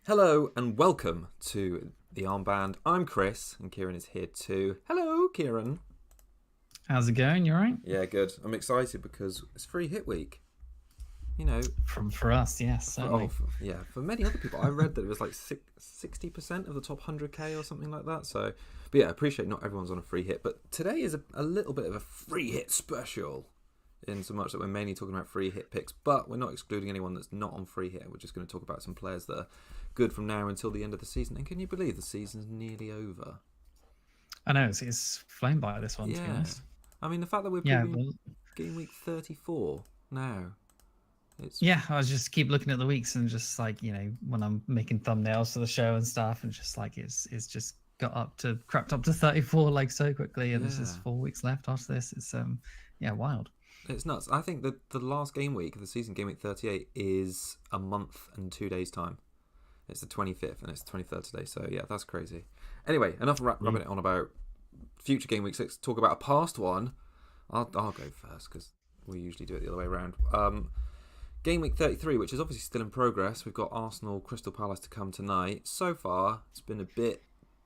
Hello and welcome to the Armband. I'm Chris and Kieran is here too. Hello, Kieran. How's it going? You alright? Yeah, good. I'm excited because it's free hit week. You know, For us, yes, certainly. for many other people, I read that it was like 60% of the top 100k or something like that. So, but yeah, I appreciate not everyone's on a free hit, but today is a little bit of a free hit special. In so much that we're mainly talking about free hit picks, but we're not excluding anyone that's not on free hit. We're just going to talk about some players that are good from now until the end of the season. And can you believe the season's nearly over? I know it's flown by this one, to be Yeah. honest. I mean, the fact that we're Yeah, previewing well, game week 34 now, it's yeah. I was just keep looking at the weeks and just like when I'm making thumbnails for the show and stuff, and just like it's just crept up to 34 like so quickly, and there's just yeah, 4 weeks left after this. It's yeah, wild. it's nuts. I think that the last game week of the season, game week 38, is a month and 2 days time. It's the 25th and it's the 23rd today. So yeah, that's crazy. Anyway, enough rubbing it on about future game weeks. Let's talk about a past one. I'll go first because we usually do it the other way around. Game week 33, which is obviously still in progress. We've got Arsenal Crystal Palace to come tonight. So far, it's been a bit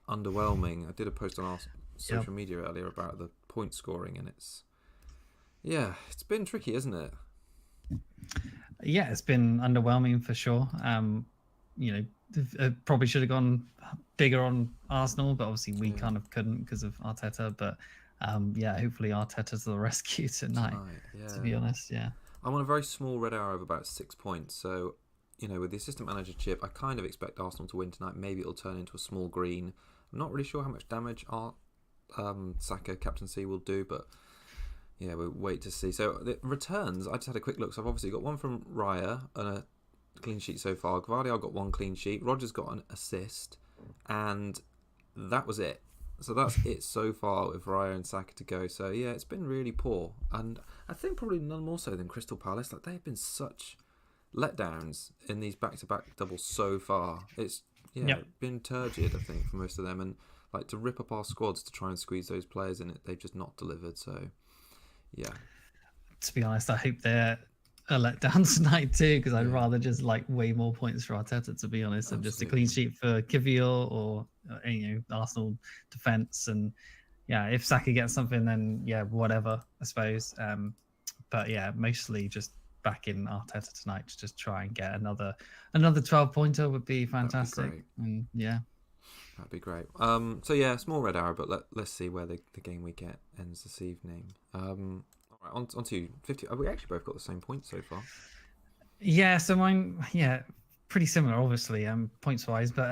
underwhelming. I did a post on our social media earlier about the point scoring, and it's been tricky, isn't it? Yeah, it's been underwhelming for sure. Probably should have gone bigger on Arsenal, but obviously we kind of couldn't because of Arteta. But yeah, hopefully Arteta's the rescue tonight. To be honest, yeah. I'm on a very small red arrow of about 6 points, so with the assistant manager chip, I kind of expect Arsenal to win tonight. Maybe it'll turn into a small green. I'm not really sure how much damage our Saka captaincy will do, but yeah, we'll wait to see. So the returns, I just had a quick look. So I've obviously got one from Raya and a clean sheet so far. Gvardiol got one clean sheet. Rodgers got an assist, and that was it. So that's it so far with Raya and Saka to go. So yeah, it's been really poor, and I think probably none more so than Crystal Palace. Like they've been such letdowns in these back-to-back doubles so far. It's been turgid, I think, for most of them, and like to rip up our squads to try and squeeze those players in it, they've just not delivered. So yeah. To be honest, I hope they're a letdown tonight too, because I'd rather just like way more points for Arteta, to be honest, than just a clean sheet for Kivior or Arsenal defense. And yeah, if Saka gets something, then yeah, whatever, I suppose. But yeah, mostly just back in Arteta tonight to just try and get another 12-pointer would be fantastic. And yeah. That'd be great. So yeah, small red arrow, but let's see where the game we get ends this evening. All right, on to 50. We actually both got the same points so far. Yeah, so mine, pretty similar, obviously, points wise. But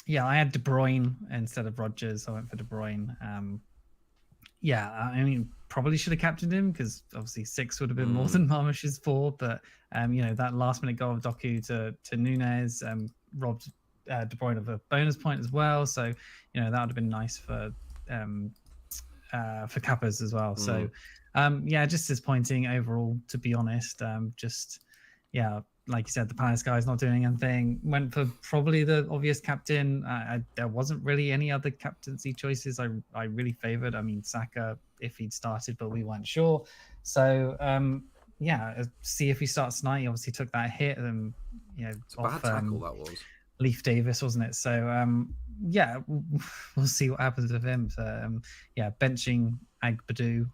yeah, I had De Bruyne instead of Rodgers. I went for De Bruyne. Yeah, I mean, probably should have captained him because obviously 6 would have been more than Marmish's 4. But that last minute goal of Doku to Nunez robbed De Bruyne of a bonus point as well. So that would have been nice for Kappas as well. So just disappointing overall, to be honest. Like you said, the Palace guy's not doing anything. Went for probably the obvious captain. There wasn't really any other captaincy choices I really favoured. I mean, Saka, if he'd started, but we weren't sure. So, see if he starts tonight. He obviously took that hit. And, it's a bad tackle that was. Leaf Davis, wasn't it? So, we'll see what happens with him. So, benching Agbadu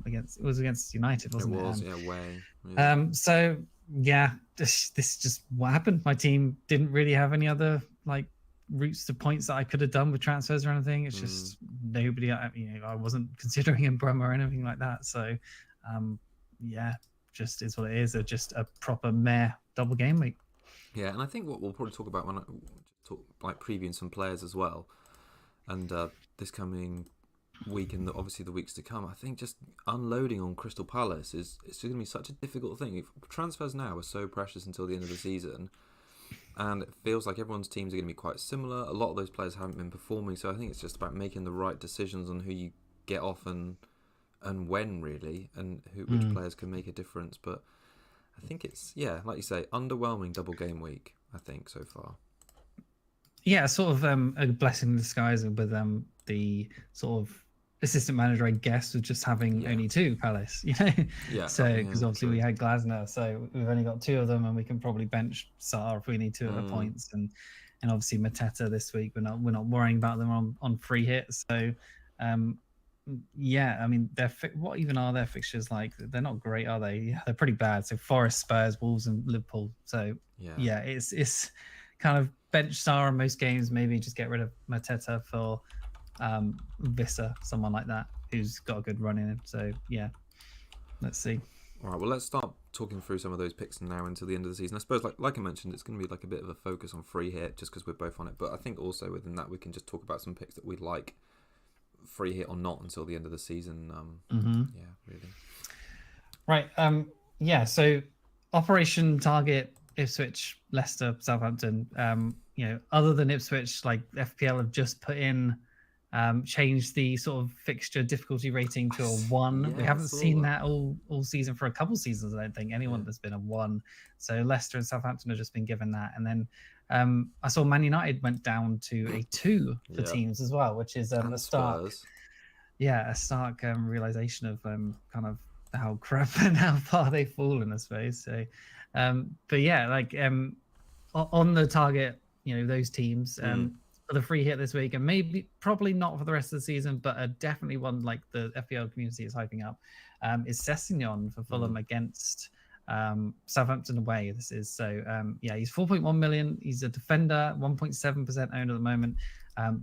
against United, wasn't it? It was, way. Yeah. So, yeah, this is just what happened. My team didn't really have any other like routes to points that I could have done with transfers or anything. It's just nobody. I wasn't considering Mbeumo or anything like that. So, just is what it is. Just a proper meh double game week. Yeah, and I think what we'll probably talk about when I talk like previewing some players as well, and this coming week and obviously the weeks to come, I think just unloading on Crystal Palace it's going to be such a difficult thing. Transfers now are so precious until the end of the season, and it feels like everyone's teams are going to be quite similar. A lot of those players haven't been performing, so I think it's just about making the right decisions on who you get off and when really, and which players can make a difference. But I think it's like you say, underwhelming double game week, I think, so far. Yeah, sort of a blessing in disguise with the sort of assistant manager, I guess, was just having only 2 Palace, Yeah. So because obviously true. we had Glasner, so we've only got 2 of them, and we can probably bench Sarr if we need to at points, and obviously Mateta this week. We're not worrying about them on free hits. So yeah, I mean, what even are their fixtures like? They're not great, are they? Yeah, they're pretty bad. So Forest, Spurs, Wolves, and Liverpool. So yeah, it's kind of bench Sarr in most games. Maybe just get rid of Mateta for Vissa, someone like that who's got a good run in him. So yeah, let's see. All right, well, let's start talking through some of those picks now until the end of the season. I suppose, like I mentioned, it's going to be like a bit of a focus on free hit just because we're both on it. But I think also within that we can just talk about some picks that we like, free hit or not, until the end of the season. Yeah, really. Right. Yeah. So Operation Target Ipswich, Leicester, Southampton. Other than Ipswich, like FPL have just put in. Changed the sort of fixture difficulty rating to a 1. Yeah, we haven't seen that all season for a couple seasons. I don't think anyone that's been a 1. So Leicester and Southampton have just been given that. And then I saw Man United went down to a 2 for teams as well, which is a stark, realization of kind of how crap and how far they've fallen, I suppose. So, but yeah, like on the target, those teams. For the free hit this week, and probably not for the rest of the season, but definitely one like the FPL community is hyping up, is Sessegnon for Fulham against Southampton away. This is so he's 4.1 million. He's a defender, 1.7% owned at the moment.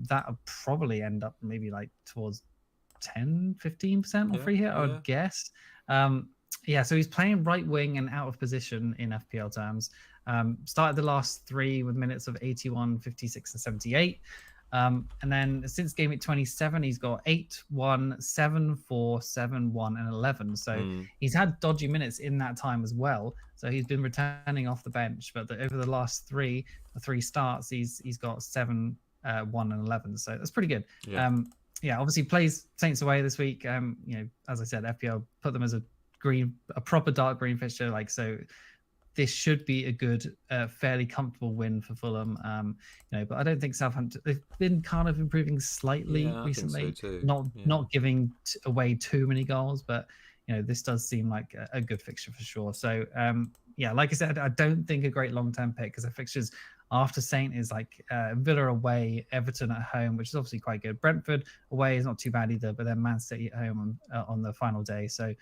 That'll probably end up maybe like towards 10-15% on free hit, I would guess. So he's playing right wing and out of position in FPL terms. Started the last 3 with minutes of 81, 56, and 78. And then since game week 27, he's got 8, 1, 7, 4, 7, 1, and 11. So he's had dodgy minutes in that time as well. So he's been returning off the bench, but over the last 3 starts, he's got 7, 1, and 11. So that's pretty good. Obviously plays Saints away this week. As I said, FPL put them as a proper dark green fixture. So this should be a good, fairly comfortable win for Fulham. But I don't think Southampton, they've been kind of improving slightly recently, so not giving away too many goals, but this does seem like a good fixture for sure. So like I said, I don't think a great long-term pick because the fixtures after Saint is like Villa away, Everton at home, which is obviously quite good. Brentford away is not too bad either, but then Man City at home on the final day. So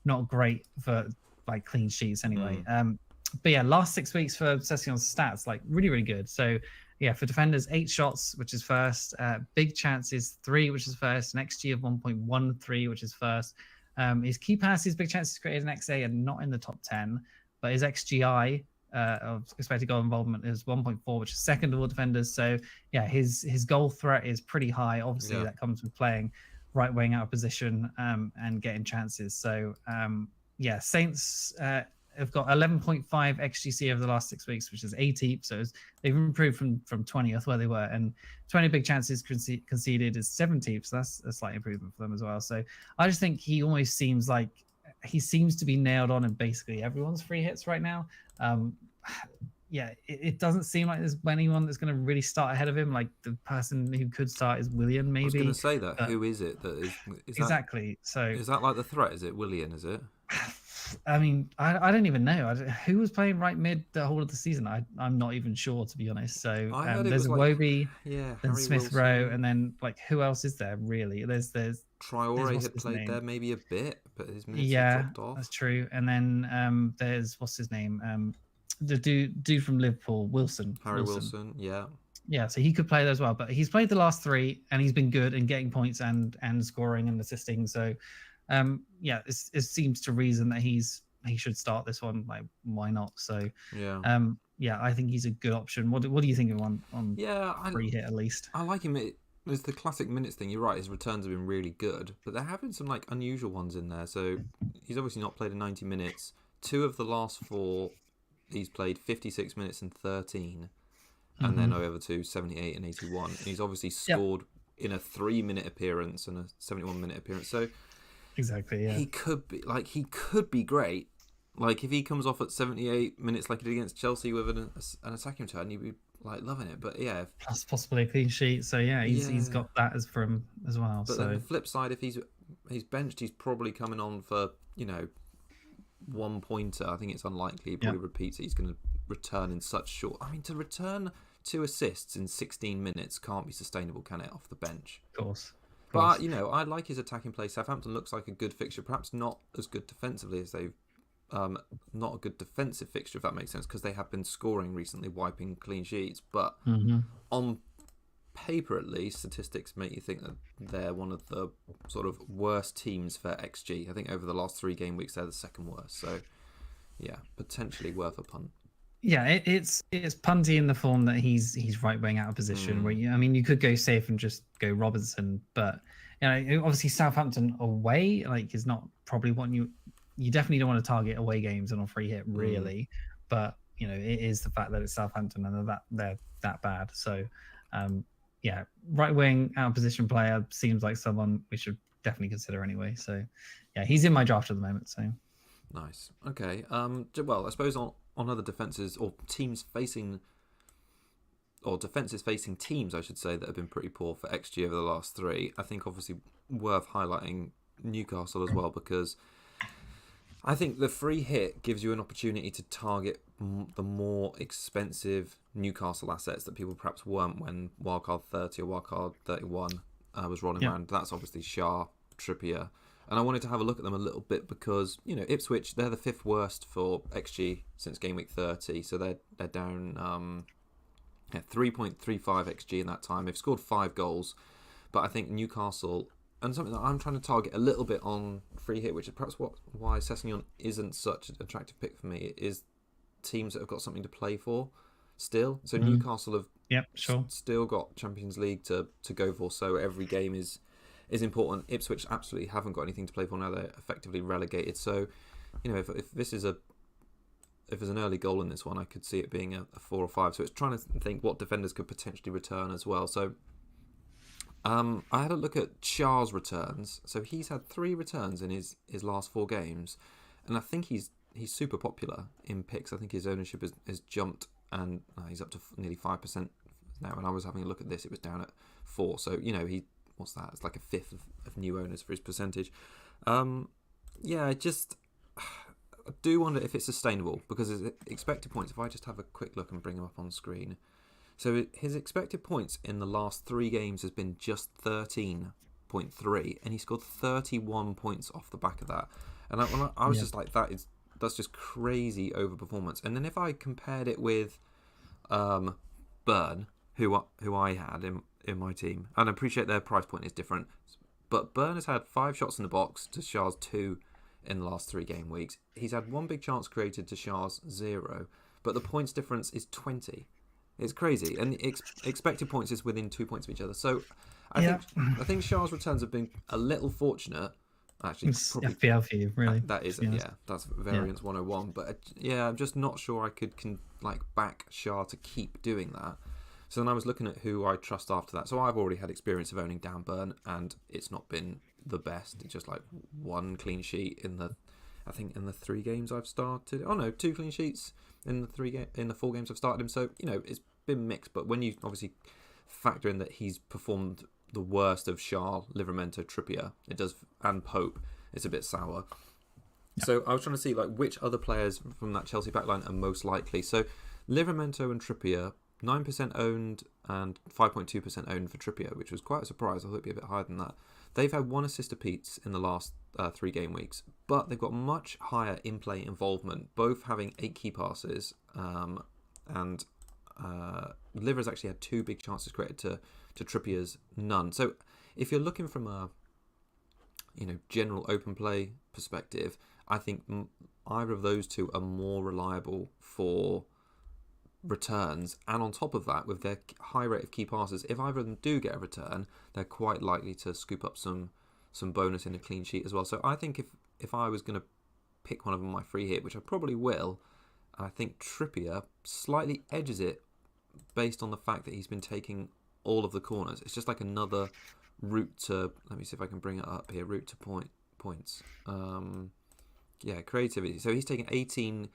not great for like clean sheets anyway. But yeah, last 6 weeks for Session's stats, like really, really good. So yeah, for defenders, 8 shots, which is first. Big chances, 3, which is first. An XG of 1.13, which is first. His key passes, big chances created, an XA, and not in the top 10. But his XGI of expected goal involvement is 1.4, which is second of all defenders. So yeah, his goal threat is pretty high. Obviously, that comes with playing right wing out of position and getting chances. So Saints have got 11.5 XGC over the last 6 weeks, which is 18th. So they've improved from 20th where they were, and 20 big chances conceded is 17th. So that's a slight improvement for them as well. So I just think he almost seems like he seems to be nailed on in basically everyone's free hits right now. It doesn't seem like there's anyone that's going to really start ahead of him. Like the person who could start is Willian, maybe. I was going to say that. Who is it that is exactly? So is that like the threat? Is it Willian? Is it? I mean, I don't even know. Who was playing right mid the whole of the season? I'm not even sure, to be honest. So there's Iwobi, then Smith Rowe, and then like who else is there really? There's Traore had played there maybe a bit, but his minutes had dropped off. That's true. And then there's what's his name? The dude from Liverpool, Harry Wilson. Yeah, so he could play there as well. But he's played the last 3 and he's been good and getting points and scoring and assisting. So it seems to reason that he should start this one. Like, why not? So I think he's a good option. What do you think of on free hit at least? I like him. There's the classic minutes thing. You're right. His returns have been really good, but there have been some like unusual ones in there. So he's obviously not played in 90 minutes. 2 of the last 4, he's played 56 minutes and 13, and then over to 78 and 81. And he's obviously scored in a 3-minute appearance and a 71-minute appearance. So exactly, yeah. He could be great. Like if he comes off at 78 minutes like he did against Chelsea with an attacking return, he'd be like loving it. But yeah, plus possibly a clean sheet. So yeah, he's yeah. got that as from as well. But then the So flip side, if he's benched, he's probably coming on for, you know, one pointer. I think it's unlikely he yeah, probably repeats it. He's going to return in such short. I mean, to return 2 assists in 16 minutes can't be sustainable, can it, off the bench? of course. Of But course. you know, I like his attacking play. Southampton looks like a good fixture, perhaps not as good defensively as they've. Not a good defensive fixture, if that makes sense, because they have been scoring recently, wiping clean sheets. But Mm-hmm. on paper, at least, statistics make you think that they're one of the sort of worst teams for XG. I think over the last 3 game weeks, they're the second worst. So, yeah, potentially worth a punt. Yeah, it's punty in the form that he's right wing out of position. Where I mean, you could go safe and just go Robertson, but you know, obviously Southampton away like is not probably what you definitely don't want to target away games on a free hit really. But you know, it is the fact that it's Southampton and they're that bad. So, yeah, right wing out of position player seems like someone we should definitely consider anyway. So, yeah, he's in my draft at the moment. So Nice. Okay. Well, I suppose on other defenses or teams facing, or defenses facing teams, I should say, that have been pretty poor for XG over the last 3. I think obviously worth highlighting Newcastle as well, because I think the free hit gives you an opportunity to target the more expensive Newcastle assets that people perhaps weren't when Wildcard 30 or Wildcard 31 was rolling around. That's obviously Shah, Trippier. And I wanted to have a look at them a little bit because, you know, Ipswich, they're the 5th worst for XG since game week 30. So they're down 3.35 XG in that time. They've scored 5 goals. But I think Newcastle, and something that I'm trying to target a little bit on free hit, which is perhaps why Sessegnon isn't such an attractive pick for me, is teams that have got something to play for still. So Newcastle have still got Champions League to go for, so every game is important. Ipswich absolutely haven't got anything to play for now. They're effectively relegated. So, you know, if this is if there's an early goal in this one, I could see it being a 4 or 5. So it's trying to think what defenders could potentially return as well. So I had a look at Shah's returns. So he's had 3 returns in his last 4 games, and I think he's super popular in picks. I think his ownership has jumped, and he's up to nearly 5% now. When I was having a look at this, it was down at 4. So, you know, what's that? It's like a 5th of new owners for his percentage. Yeah, I do wonder if it's sustainable, because his expected points, if I just have a quick look and bring him up on screen. So his expected points in the last 3 games has been just 13.3, and he scored 31 points off the back of that. And I was just like, that's just crazy overperformance. And then if I compared it with Burn, who I had in my team, and I appreciate their price point is different, but Burn has had 5 shots in the box to Shah's 2 in the last 3 game weeks. He's had 1 big chance created to Shah's 0, but the points difference is 20. It's crazy, and the expected points is within 2 points of each other. So I think Shah's returns have been a little fortunate. Actually, it's FPL for you, really. That is, that's variance 101. But I'm just not sure I could back Shah to keep doing that. So then I was looking at who I trust after that. So I've already had experience of owning Dan Burn, and it's not been the best. It's just like 1 clean sheet in the 3 games I've started. Oh no, 2 clean sheets in the 4 games I've started him. So, you know, it's been mixed. But when you obviously factor in that he's performed the worst of Shah, Livramento, Trippier, and Pope, it's a bit sour. Yeah. So I was trying to see which other players from that Chelsea backline are most likely. So Livramento and Trippier, 9% owned and 5.2% owned for Trippier, which was quite a surprise. I thought it'd be a bit higher than that. They've had 1 assist apiece in the last 3 game weeks, but they've got much higher in-play involvement, both having 8 key passes, and Liver's actually had 2 big chances created to Trippier's none. So if you're looking from a general open play perspective, I think either of those 2 are more reliable for returns, and on top of that, with their high rate of key passes, if either of them do get a return, they're quite likely to scoop up some bonus in a clean sheet as well. So I think if I was going to pick one of them on my free hit, which I probably will, I think Trippier slightly edges it based on the fact that he's been taking all of the corners. It's just like another route to, let me see if I can bring it up here, route to points. Creativity. So he's taken 18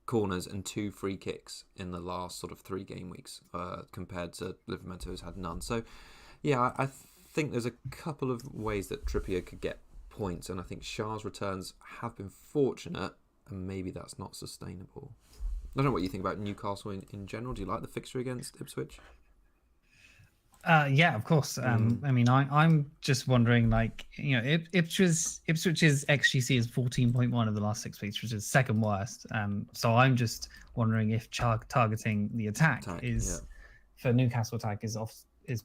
corners and 2 free kicks in the last sort of 3 game weeks, compared to Livermore, who's had none. So, yeah, I think there's a couple of ways that Trippier could get points, and I think Shah's returns have been fortunate, and maybe that's not sustainable. I don't know what you think about Newcastle in general. Do you like the fixture against Ipswich? Yeah, of course. I mean, I'm just wondering, like, Ipswich's XGC is 14.1 of the last 6 weeks, which is second worst. So I'm just wondering if targeting the attack is for Newcastle attack is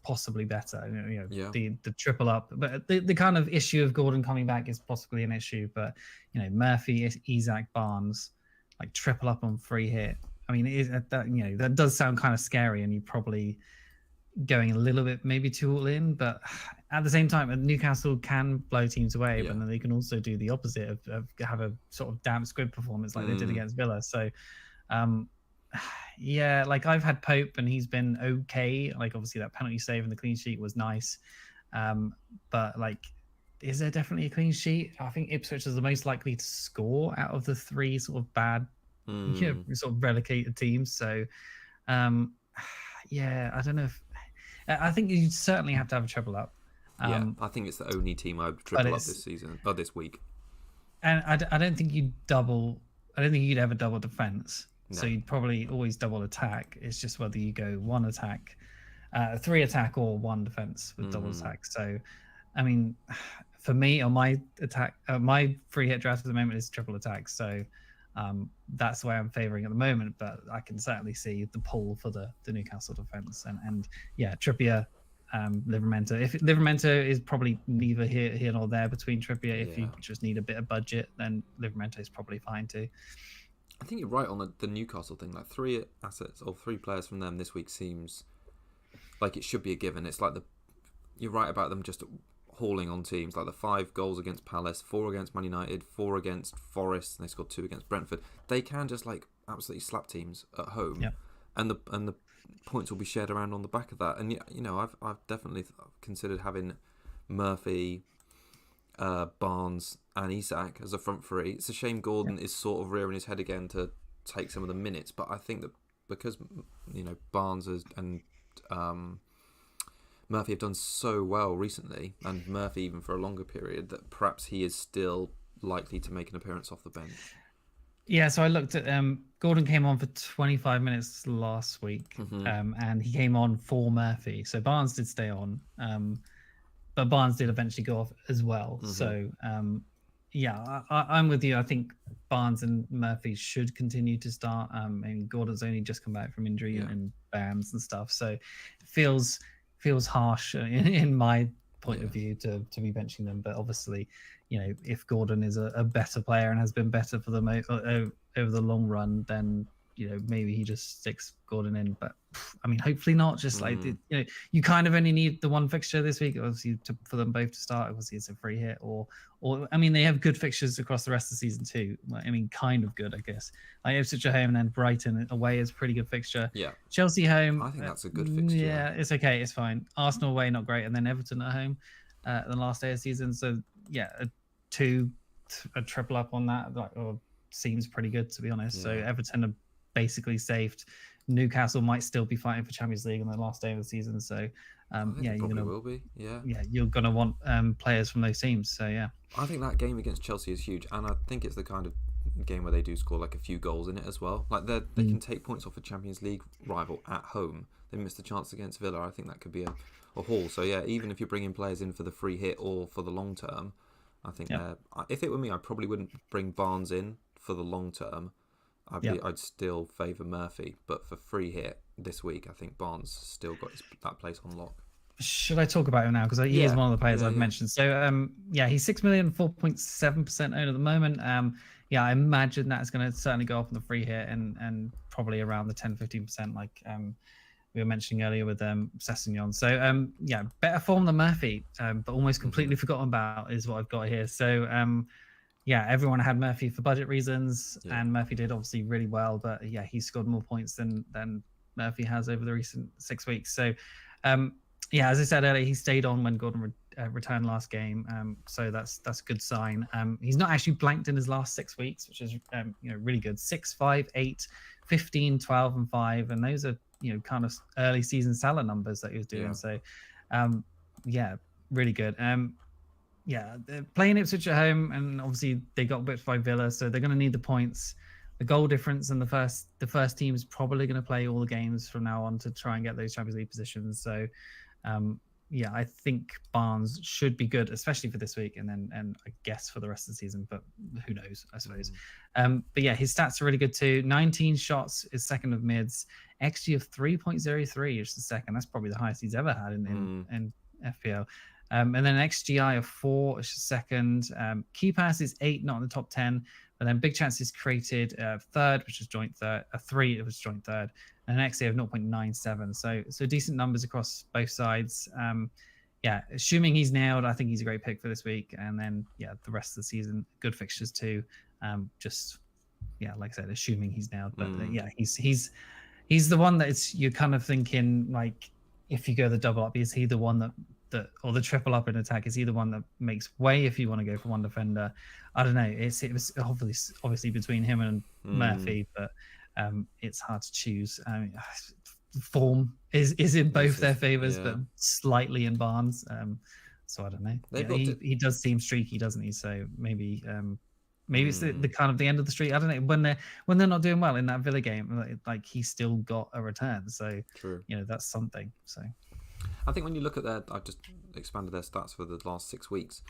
possibly better. The triple up, but the kind of issue of Gordon coming back is possibly an issue. But Murphy, Isak, Barnes, like triple up on free hit. I mean, that does sound kind of scary, and you probably going a little bit maybe too all in, but at the same time, Newcastle can blow teams away, but then they can also do the opposite of have a sort of damp squib performance like they did against Villa. So yeah, like I've had Pope and he's been okay. Like obviously that penalty save and the clean sheet was nice, but like, is there definitely a clean sheet? I think Ipswich is the most likely to score out of the 3 sort of bad sort of relegated teams. So yeah, I don't know if I think you certainly have to have a triple up. Yeah, I think it's the only team I would triple up this season or this week. And I don't think you'd double. I don't think you'd ever double defense. No. So you'd probably always double attack. It's just whether you go 1 attack, 3 attack, or 1 defense with double attack. So, I mean, for me on my attack, my free hit draft at the moment is triple attack. So. That's the way I'm favouring at the moment, but I can certainly see the pull for the Newcastle defence and yeah, Trippier, Livermore. If Livermore is probably neither here nor there between Trippier. If you just need a bit of budget, then Livermore is probably fine too. I think you're right on the Newcastle thing. Like 3 assets or 3 players from them this week seems like it should be a given. It's like you're right about them just hauling on teams, like the 5 goals against Palace, 4 against Man United, 4 against Forest, and they scored 2 against Brentford. They can just like absolutely slap teams at home, and the points will be shared around on the back of that. And I've definitely considered having Murphy, Barnes, and Isak as a front 3. It's a shame Gordon is sort of rearing his head again to take some of the minutes, but I think that because Barnes and Murphy have done so well recently, and Murphy even for a longer period, that perhaps he is still likely to make an appearance off the bench. Yeah, so I looked at Gordon came on for 25 minutes last week, and he came on for Murphy. So Barnes did stay on, but Barnes did eventually go off as well. So yeah, I'm with you. I think Barnes and Murphy should continue to start. And Gordon's only just come back from injury and bans and stuff, so it feels harsh in my point of view to be benching them. But obviously, if Gordon is a better player and has been better for them over the long run, then maybe he just sticks Gordon in. But I mean, hopefully not. Just like you kind of only need the 1 fixture this week, obviously, for them both to start. Obviously, it's a free hit, or I mean, they have good fixtures across the rest of the season too. I mean, kind of good, I guess. Like Ipswich at home and then Brighton away is a pretty good fixture. Yeah. Chelsea home, I think that's a good fixture. Yeah, it's okay, it's fine. Arsenal away, not great, and then Everton at home, the last day of the season. So yeah, a triple up on that seems pretty good, to be honest. So Everton are basically saved. Newcastle might still be fighting for Champions League on the last day of the season. So you're will be. Yeah, you're gonna want players from those teams. So yeah, I think that game against Chelsea is huge, and I think it's the kind of game where they do score like a few goals in it as well. Like they can take points off a Champions League rival at home. They missed a chance against Villa. I think that could be a haul. So yeah, even if you're bringing players in for the free hit or for the long term, I think if it were me, I probably wouldn't bring Barnes in for the long term. I'd still favour Murphy, but for free hit this week, I think Barnes still got that place on lock. Should I talk about him now? Because he is one of the players I've mentioned. So he's 6 million, 4.7% owned at the moment. I imagine that's going to certainly go up on the free hit and probably around the 10-15%, like we were mentioning earlier with Sessegnon. So better form than Murphy, but almost completely forgotten about is what I've got here. So everyone had Murphy for budget reasons, and Murphy did obviously really well. But he scored more points than Murphy has over the recent 6 weeks. So as I said earlier, he stayed on when Gordon return last game, so that's a good sign. He's not actually blanked in his last 6 weeks, which is really good. 6, 5, 8, 15, 12, and 5, and those are kind of early season Salah numbers that he was doing. So, really good. They're playing Ipswich at home, and obviously they got whipped by Villa, so they're going to need the points. The goal difference, and the first team is probably going to play all the games from now on to try and get those Champions League positions. So, I think Barnes should be good, especially for this week, and I guess for the rest of the season. But who knows? I suppose. His stats are really good too. 19 shots is second of mids. XG of 3.03 is the second. That's probably the highest he's ever had in FPL. And then an XGI of 4 is second. Key pass is 8, not in the top 10. But then big chances created, third, which is joint third. 3, it was joint third. And an XA of 0.97. So decent numbers across both sides. Assuming he's nailed, I think he's a great pick for this week. And then, the rest of the season, good fixtures too. Like I said, assuming he's nailed. But he's the one that you're kind of thinking, like, if you go the double up, is he the one that or the triple up in attack, is he the one that makes way if you want to go for one defender? I don't know. It was obviously between him and Murphy, but it's hard to choose. Form is in both their favors, but slightly in Barnes. So I don't know. He does seem streaky, doesn't he? So maybe it's the kind of the end of the streak. I don't know, when they're not doing well in that Villa game, like he still got a return. So true. That's something. So I think when you look at I've just expanded their stats for the last 6 weeks,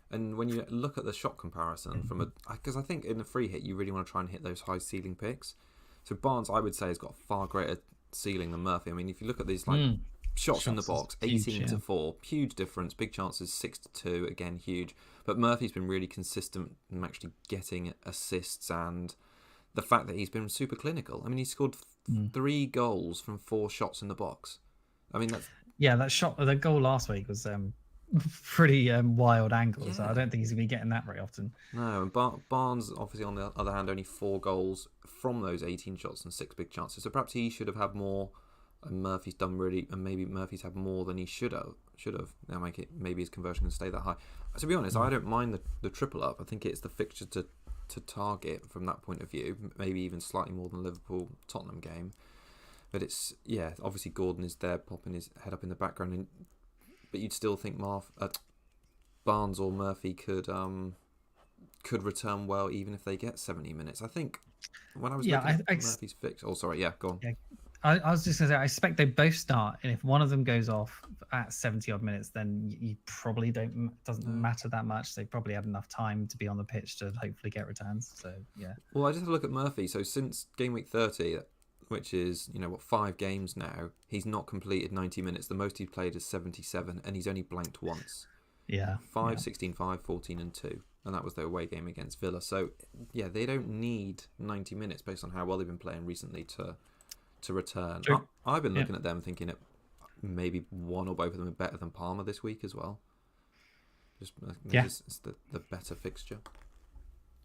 and when you look at the shot comparison because I think in the free hit you really want to try and hit those high ceiling picks. So Barnes, I would say, has got a far greater ceiling than Murphy. I mean, if you look at these shots in the box, 18 to 4, huge difference. Big chances 6 to 2, again huge. But Murphy's been really consistent in actually getting assists, and the fact that he's been super clinical. I mean, he scored 3 goals from 4 shots in the box. I mean, that's the goal last week was pretty wild angle. So I don't think he's gonna be getting that very often. No, and Barnes, obviously, on the other hand, only 4 goals from those 18 shots and 6 big chances. So perhaps he should have had more, and Murphy's done really, and maybe Murphy's had more than he should have. Now maybe his conversion can stay that high. To be honest, I don't mind the triple up. I think it's the fixture to target from that point of view. Maybe even slightly more than Liverpool-Tottenham game. But it's, obviously Gordon is there popping his head up in the background. But you'd still think Barnes or Murphy could return well even if they get 70 minutes. I think when I was looking at Murphy's fix... Oh, sorry, go on. Yeah. I was just going to say, I expect they both start, and if one of them goes off at 70-odd minutes, then you probably doesn't matter that much. They probably have enough time to be on the pitch to hopefully get returns. So, yeah. Well, I just had a look at Murphy. So since game week 30... which is, 5 games now, he's not completed 90 minutes. The most he's played is 77, and he's only blanked once. 5, 16, 5, 14, and 2. And that was their away game against Villa. So, they don't need 90 minutes based on how well they've been playing recently to return. I've been looking at them thinking that maybe one or both of them are better than Palmer this week as well. It's the better fixture.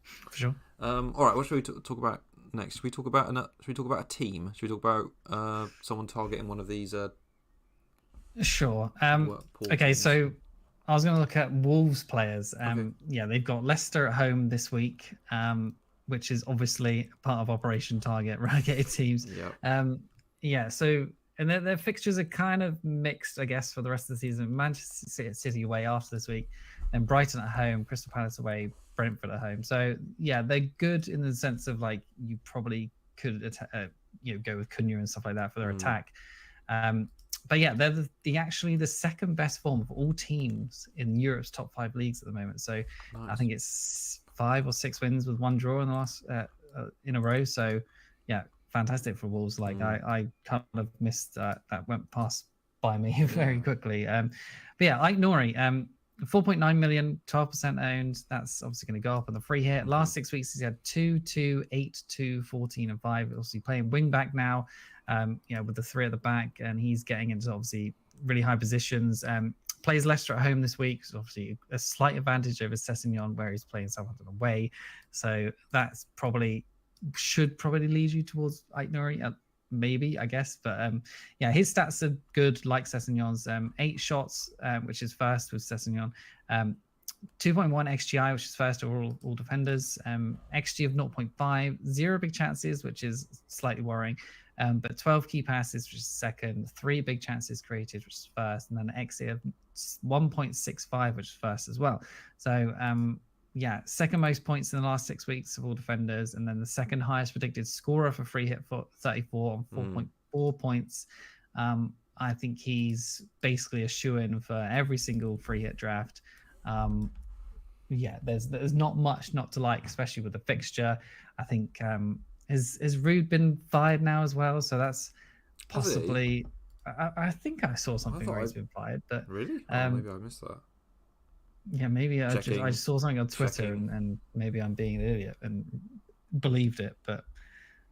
For sure. All right, what should we talk about next? Should we talk about a team? Should we talk about someone targeting one of these? Sure. Okay, so I was going to look at Wolves players. They've got Leicester at home this week, which is obviously part of Operation Target relegated teams. So and their fixtures are kind of mixed, I guess, for the rest of the season. Manchester City away after this week, and Brighton at home, Crystal Palace away, Brentford at home. So they're good in the sense of like you probably could go with Cunha and stuff like that for their attack. But they're the second best form of all teams in Europe's top 5 leagues at the moment. So nice. I think it's 5 or 6 wins with 1 draw in the last in a row. So fantastic for Wolves. Like I kind of missed that went past by me very quickly. Ike Nori, 4.9 million, 12% owned. That's obviously going to go up on the free hit. Last 6 weeks, he's had 2, 2, 8, 2, 14, and 5. Obviously playing wing back now, with the 3 at the back, and he's getting into obviously really high positions. Plays Leicester at home this week, so obviously a slight advantage over Sessegnon, where he's playing Southampton away. So that's should probably lead you towards Ike Nuri. maybe, I guess. But yeah, his stats are good, like Sessegnon's. 8 shots, which is first with Sessegnon. 2.1 XGI, which is first of all defenders. XG of 0.5, 0 big chances, which is slightly worrying. But 12 key passes, which is second. 3 big chances created, which is first. And then XG of 1.65, which is first as well. So yeah, second most points in the last 6 weeks of all defenders, and then the second highest predicted scorer for free hit for 34 on 4.4 points. I think he's basically a shoo-in for every single free hit draft. Yeah, there's not much not to like, especially with the fixture. I think has Rude been fired now as well, so that's possibly. I think I saw something where he's been fired, but really, maybe I missed that. Yeah, maybe I saw something on Twitter and maybe I'm being an idiot and believed it, but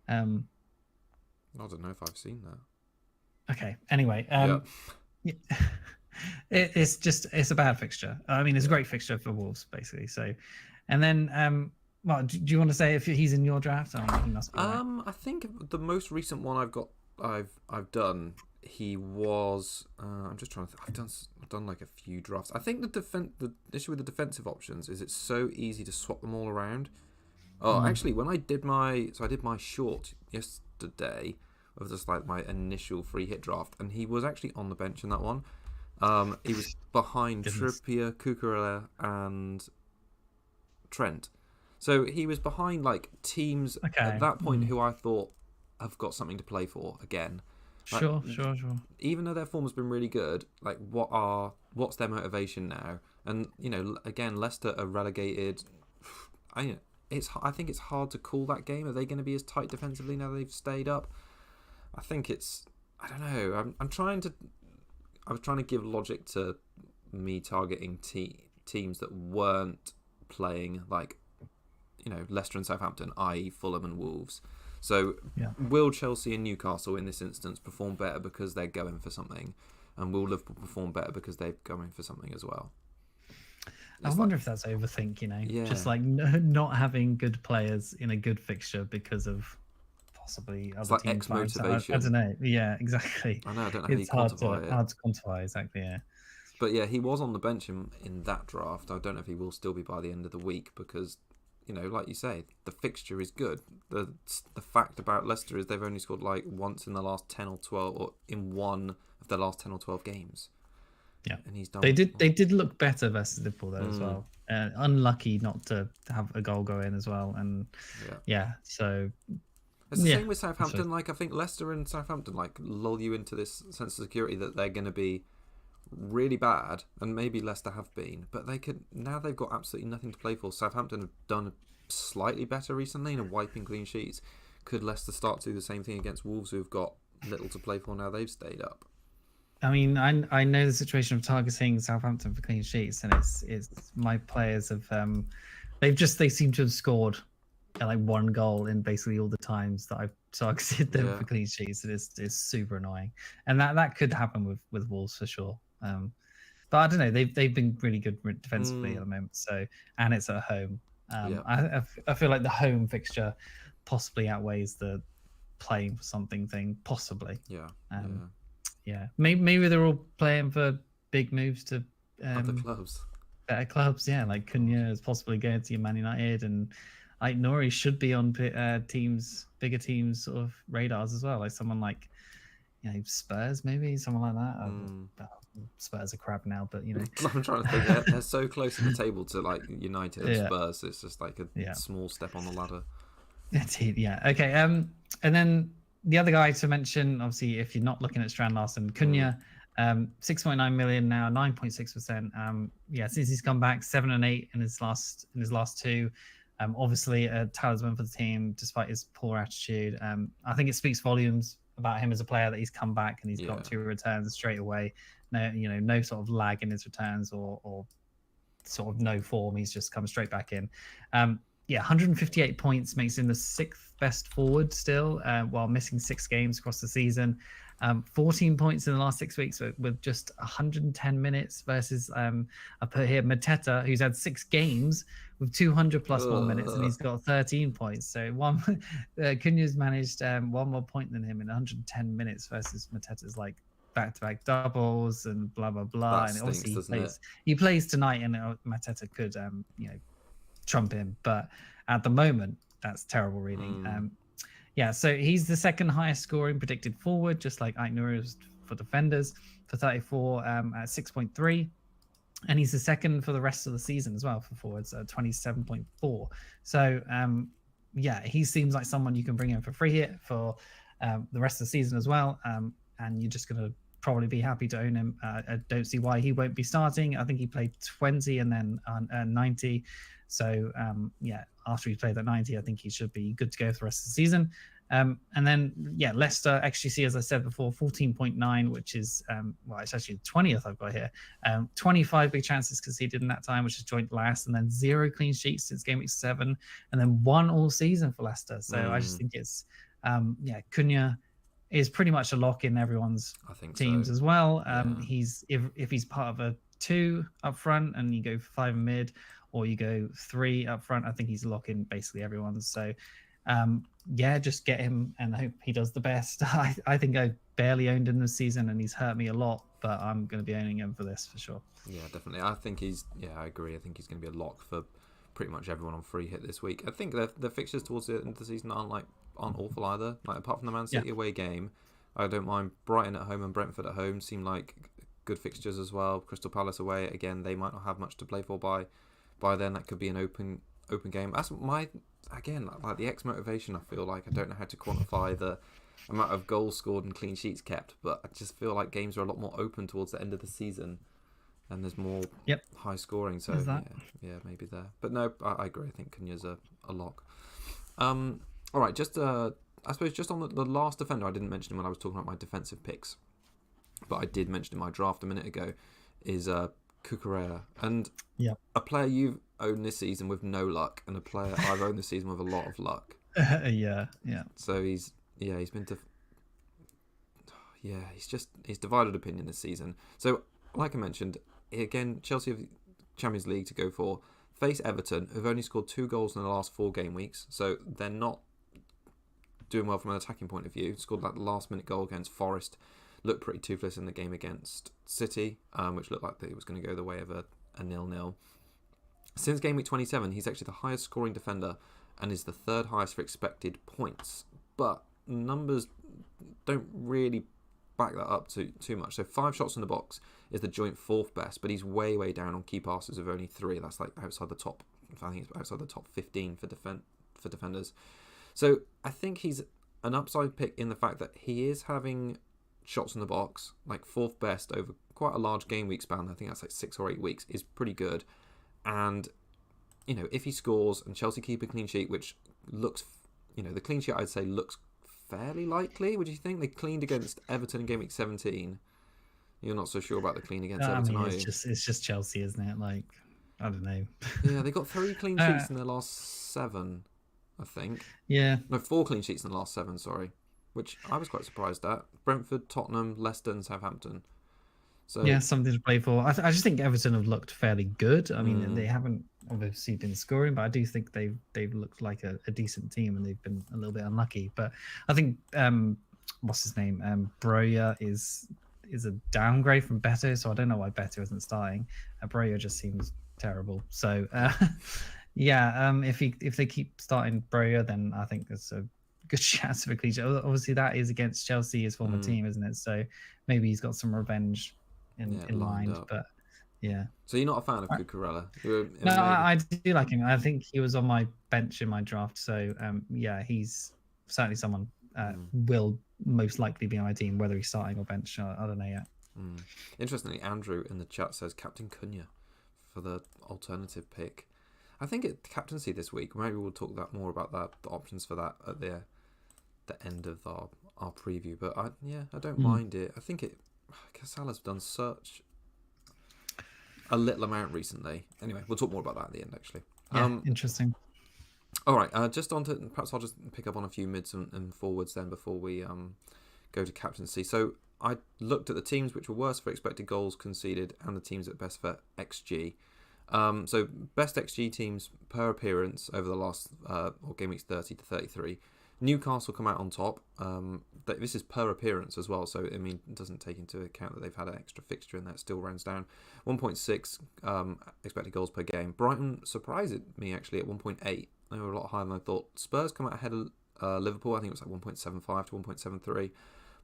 I don't know if I've seen that. Okay. Anyway, it's a bad fixture. I mean, it's a great fixture for Wolves, basically. So, and then well, do you want to say if he's in your draft? He must be. Right. I think the most recent one I've done. He was. I'm just trying to. I've done like a few drafts. I think the issue with the defensive options is it's so easy to swap them all around. Oh, actually, when I did my short yesterday of just like my initial free hit draft, and he was actually on the bench in that one. He was behind Trippier, Cucurella, and Trent. So he was behind like teams at that point who I thought have got something to play for again. Like, sure. Even though their form has been really good, like what's their motivation now? And again, Leicester are relegated. I think it's hard to call that game. Are they going to be as tight defensively now they've stayed up? I think it's. I don't know. I was trying to give logic to me targeting teams that weren't playing like Leicester and Southampton, i.e. Fulham and Wolves. So will Chelsea and Newcastle in this instance perform better because they're going for something, and will Liverpool perform better because they're going for something as well? I wonder if that's overthink, just like not having good players in a good fixture because of possibly other teams. It's like motivation. I don't know. Yeah, exactly. I know. I don't know how it's you quantify it. Hard to quantify, exactly. Yeah. But yeah, he was on the bench in that draft. I don't know if he will still be by the end of the week because. Like you say, the fixture is good. The fact about Leicester is they've only scored like once in the last 10 or 12, or in one of their last 10 or 12 games. Yeah, and he's done. They did look better versus Liverpool though as well. Unlucky not to have a goal go in as well, and so it's the same with Southampton. Like I think Leicester and Southampton like lull you into this sense of security that they're going to be really bad, and maybe Leicester have been, but they've got absolutely nothing to play for. Southampton have done slightly better recently and are wiping clean sheets. Could Leicester start to do the same thing against Wolves, who've got little to play for now they've stayed up? I mean, I know the situation of targeting Southampton for clean sheets, and it's my players have they seem to have scored like one goal in basically all the times that I've targeted them for clean sheets. It's super annoying, and that could happen with Wolves for sure. But I don't know. They've been really good defensively at the moment. So, and it's at home. I feel like the home fixture possibly outweighs the playing for something thing. Possibly. Yeah. Maybe they're all playing for big moves to other clubs. Better clubs. Yeah, like Cunha is possibly going to Man United, and like Nori should be on bigger teams sort of radars as well. Like someone like. Spurs, maybe someone like that. Spurs are crap now, but I'm trying to think. They're so close in the table to like United and Spurs. It's just like a small step on the ladder. Yeah. Okay. And then the other guy to mention, obviously, if you're not looking at Strand Larsen, Cunha, 6.9 million now, 9.6%. Since he's come back, 7 and 8 in his last two. Obviously a talisman for the team despite his poor attitude. I think it speaks volumes about him as a player that he's come back and he's got 2 returns straight away. No sort of lag in his returns or sort of no form. He's just come straight back in. 158 points makes him the 6th best forward still, while missing 6 games across the season. 14 points in the last 6 weeks with just 110 minutes versus I put here Mateta, who's had 6 games with 200 plus more minutes, and he's got 13 points. So Cunha's managed 1 more point than him in 110 minutes versus Mateta's like back-to-back doubles and blah blah blah. That And stinks, obviously he plays tonight, and Mateta could trump him, but at the moment that's terrible reading. Yeah, so he's the second highest scoring predicted forward, just like Aitner is for defenders, for 34 at 6.3. And he's the second for the rest of the season as well for forwards at 27.4. So, yeah, he seems like someone you can bring in for free hit for the rest of the season as well. And you're just going to probably be happy to own him. I don't see why he won't be starting. I think he played 20 and then 90. So, yeah, after he played that 90, I think he should be good to go for the rest of the season. And then, yeah, Leicester XGC, as I said before, 14.9, which is, well, it's actually the 20th I've got here. 25 big chances conceded in that time, which is joint last, and then 0 clean sheets since game week 7, and then 1 all season for Leicester. So I just think it's, yeah, Cunha is pretty much a lock in everyone's teams as well. He's if he's part of a 2 up front and you go 5 mid, or you go 3 up front, I think he's a lock in basically everyone's. So yeah, just get him and hope he does the best. I think I barely owned him this season and he's hurt me a lot, but I'm going to be owning him for this for sure. Yeah, definitely. I think I agree. I think he's going to be a lock for pretty much everyone on free hit this week. I think the fixtures towards the end of the season aren't awful either. Like, apart from the Man City away game, I don't mind Brighton at home and Brentford at home seem like good fixtures as well. Crystal Palace away, again, they might not have much to play for by then. That could be an open game. That's my, again, like the X motivation. I feel like I don't know how to quantify the amount of goals scored and clean sheets kept, but I just feel like games are a lot more open towards the end of the season and there's more high scoring. So yeah, maybe there. But no, I agree. I think Cunha's a lock. All right, just I suppose just on the last defender, I didn't mention him when I was talking about my defensive picks, but I did mention in my draft a minute ago, is Cucurella. And a player you've owned this season with no luck, and a player I've owned this season with a lot of luck. Yeah. So he's been he's divided opinion this season. So like I mentioned, again, Chelsea have Champions League to go for. Face Everton, who've only scored 2 goals in the last 4 game weeks, so they're not doing well from an attacking point of view. Scored that last-minute goal against Forest. Looked pretty toothless in the game against City, which looked like it was going to go the way of a 0-0. Since game week 27, he's actually the highest scoring defender and is the 3rd highest for expected points. But numbers don't really back that up too much. So 5 shots in the box is the joint 4th best, but he's way down on key passes of only 3. That's like outside the top. I think it's outside the top 15 for defenders. So I think he's an upside pick in the fact that he is having shots in the box, like 4th best over quite a large game week span. I think that's like 6 or 8 weeks, is pretty good. And if he scores and Chelsea keep a clean sheet, which looks, the clean sheet I'd say looks fairly likely. Would you think? They cleaned against Everton in game week 17. You're not so sure about the clean against Everton, are you? It's just Chelsea, isn't it? Like, I don't know. Yeah, they got 3 clean sheets in their last 7, I think. Yeah. No, 4 clean sheets in the last 7, sorry. Which I was quite surprised at. Brentford, Tottenham, Leicester and Southampton. So yeah, something to play for. I just think Everton have looked fairly good. I mean, they haven't obviously been scoring, but I do think they've looked like a decent team, and they've been a little bit unlucky. But I think what's his name? Broja is a downgrade from Beto, so I don't know why Beto isn't starting. Broja just seems terrible. So yeah, if they keep starting Broja, then I think there's a good chance of a clean sheet. Obviously, that is against Chelsea, his former team, isn't it? So maybe he's got some revenge in mind. But yeah. So you're not a fan of Cucurella? No, I do like him. I think he was on my bench in my draft. So yeah, he's certainly someone will most likely be on my team, whether he's starting or bench. I don't know yet. Interestingly, Andrew in the chat says Captain Cunha for the alternative pick. I think at captaincy this week, maybe we'll talk more about that, the options for that at the end of our preview. But I don't mind it. I think Casala's done such a little amount recently. Anyway, we'll talk more about that at the end, actually. Yeah, interesting. All right, just on to, perhaps I'll just pick up on a few mids and forwards then before we go to captaincy. So I looked at the teams which were worst for expected goals conceded and the teams that best for XG. So best XG teams per appearance over the last game weeks 30 to 33. Newcastle come out on top. This is per appearance as well, so I mean it doesn't take into account that they've had an extra fixture and that still rounds down. 1.6 expected goals per game. Brighton surprised me actually at 1.8. They were a lot higher than I thought. Spurs come out ahead of Liverpool. I think it was like 1.75 to 1.73.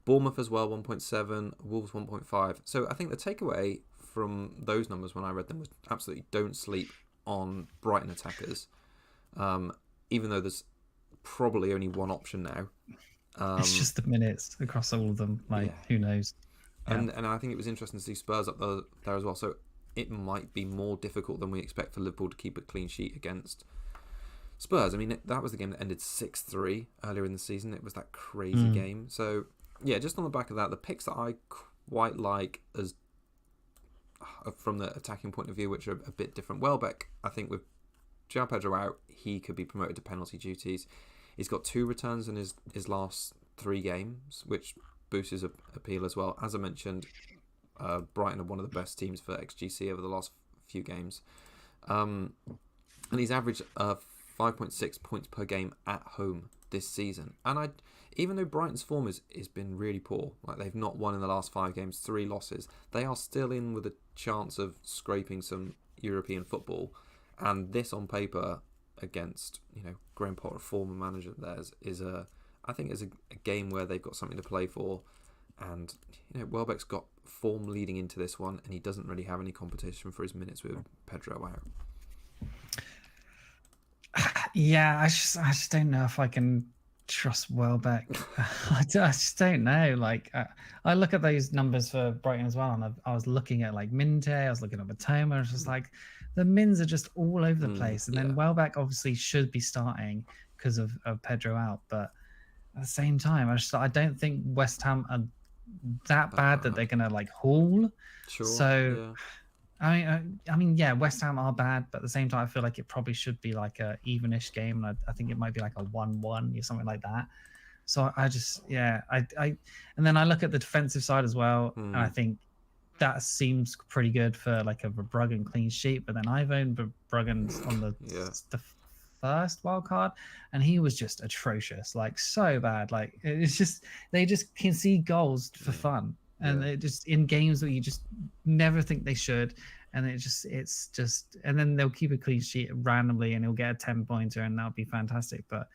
Bournemouth as well 1.7. Wolves 1.5. So I think the takeaway from those numbers when I read them was absolutely don't sleep on Brighton attackers. Even though there's probably only one option now. It's just the minutes across all of them. Who knows? Yeah. And I think it was interesting to see Spurs up there as well. So it might be more difficult than we expect for Liverpool to keep a clean sheet against Spurs. I mean, that was the game that ended 6-3 earlier in the season. It was that crazy game. So yeah, just on the back of that, the picks that I quite like as from the attacking point of view, which are a bit different. Welbeck, I think with João Pedro out, he could be promoted to penalty duties. He's got 2 returns in his last 3 games, which boosts his appeal as well. As I mentioned, Brighton are one of the best teams for XGC over the last few games. And he's averaged 5.6 points per game at home this season. And even though Brighton's form has been really poor, like they've not won in the last 5 games, 3 losses, they are still in with a chance of scraping some European football. And this on paper against, Graham Potter, former manager of theirs, I think is a game where they've got something to play for. And, Welbeck's got form leading into this one, and he doesn't really have any competition for his minutes with Pedro out. Yeah, I just don't know if I can trust Welbeck. I just don't know. Like, I look at those numbers for Brighton as well, and I was looking at like Minte, I was looking at Matoma, it's just like the mins are just all over the place. And then Welbeck obviously should be starting because of Pedro out, but at the same time, I don't think West Ham are that bad that they're gonna like haul. Sure. So. Yeah. I mean, yeah, West Ham are bad, but at the same time, I feel like it probably should be like a evenish game, and I think it might be like a 1-1 or something like that. So I just, and then I look at the defensive side as well, and I think that seems pretty good for like a Verbruggen clean sheet. But then I've owned Verbruggen on the first wild card, and he was just atrocious, like so bad. Like it's just they just concede goals for fun. And it just in games where you just never think they should, and it's just, and then they'll keep a clean sheet randomly, and he'll get a 10-pointer, and that'll be fantastic. But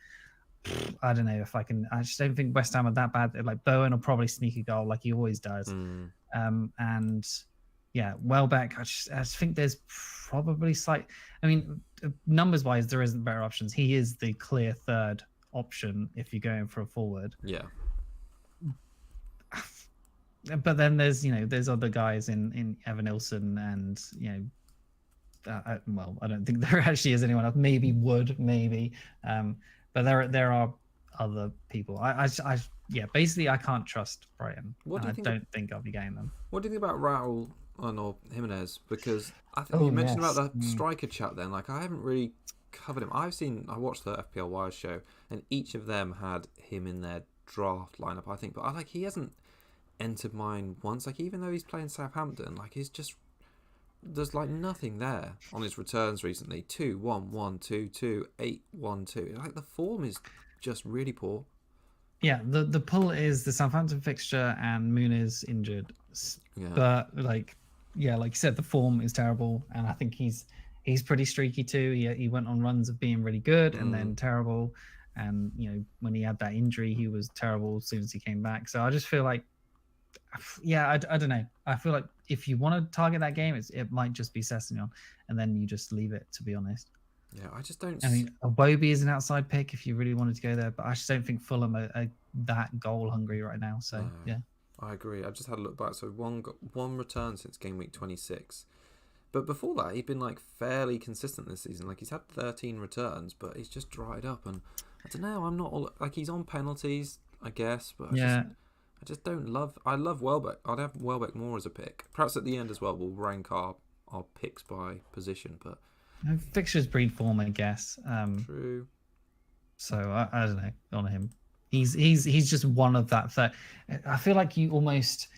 I don't know if I can. I just don't think West Ham are that bad. Like Bowen will probably sneak a goal, like he always does. And yeah, Welbeck. I just think there's probably I mean, numbers wise, there isn't better options. He is the clear third option if you're going for a forward. Yeah. But then there's other guys in Evan Nilsson and I don't think there actually is anyone else. Maybe Wood, but there are other people. Basically I can't trust Brighton. I don't think I'll be getting them. What do you think about Raul or Jimenez? Because I think you mentioned about the striker chat. Then like I haven't really covered him. I watched the FPL Wires show, and each of them had him in their draft lineup. I think, but he hasn't entered mine once. Like even though he's playing Southampton, like there's like nothing there on his returns recently. 2-1, 1-2, 2, 8, 1-2. Like the form is just really poor. Yeah, the pull is the Southampton fixture and Moon is injured. Yeah. But like you said, the form is terrible, and I think he's pretty streaky too. He went on runs of being really good and then terrible, and when he had that injury, he was terrible as soon as he came back. So I just feel like. Yeah, I don't know. I feel like if you want to target that game, it might just be Sessegnon, and then you just leave it, to be honest. Yeah, I just don't. I mean, Iwobi is an outside pick if you really wanted to go there, but I just don't think Fulham are that goal hungry right now. So yeah, I agree. I just had a look back. So one return since game week 26, but before that he'd been like fairly consistent this season. Like he's had 13 returns, but he's just dried up, and I don't know. I'm not all like he's on penalties, I guess, but I just don't love. I love Welbeck. I'd have Welbeck more as a pick. Perhaps at the end as well, we'll rank our picks by position. But fixtures breed form, I guess. True. So I don't know on him. He's just one of that third. I feel like you almost,